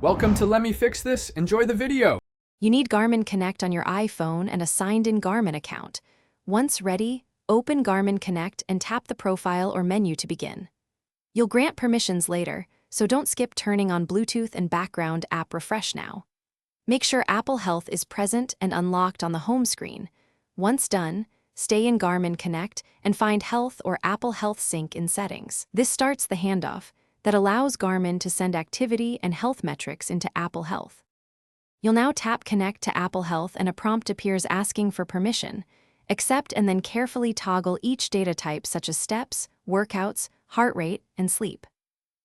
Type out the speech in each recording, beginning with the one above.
Welcome to Let Me Fix This. Enjoy the video. You need Garmin Connect on your iPhone and a signed-in Garmin account. Once ready, open Garmin Connect and tap the profile or menu to begin. You'll grant permissions later, so don't skip turning on Bluetooth and background app refresh now. Make sure Apple Health is present and unlocked on the home screen. Once done, stay in Garmin Connect and find Health or Apple Health Sync in Settings. This starts the handoff that allows Garmin to send activity and health metrics into Apple Health. You'll now tap Connect to Apple Health and a prompt appears asking for permission. Accept and then carefully toggle each data type such as steps, workouts, heart rate, and sleep.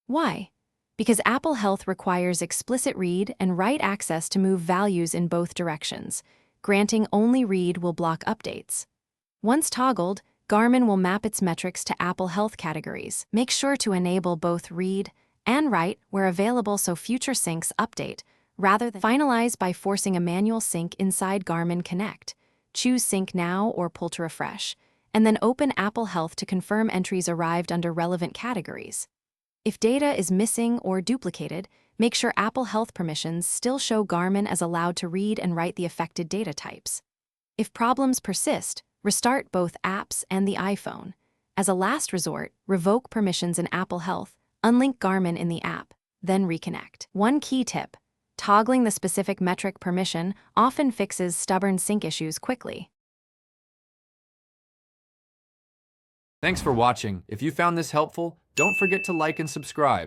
Why? Because Apple Health requires explicit read and write access to move values in both directions. Granting only read will block updates. Once toggled, Garmin will map its metrics to Apple Health categories. Make sure to enable both read and write where available so future syncs update, rather than finalize by forcing a manual sync inside Garmin Connect. Choose Sync Now or Pull to refresh, and then open Apple Health to confirm entries arrived under relevant categories. If data is missing or duplicated, make sure Apple Health permissions still show Garmin as allowed to read and write the affected data types. If problems persist, restart both apps and the iPhone. As a last resort, revoke permissions in Apple Health, unlink Garmin in the app, then reconnect. One key tip: toggling the specific metric permission often fixes stubborn sync issues quickly. Thanks for watching. If you found this helpful, don't forget to like and subscribe.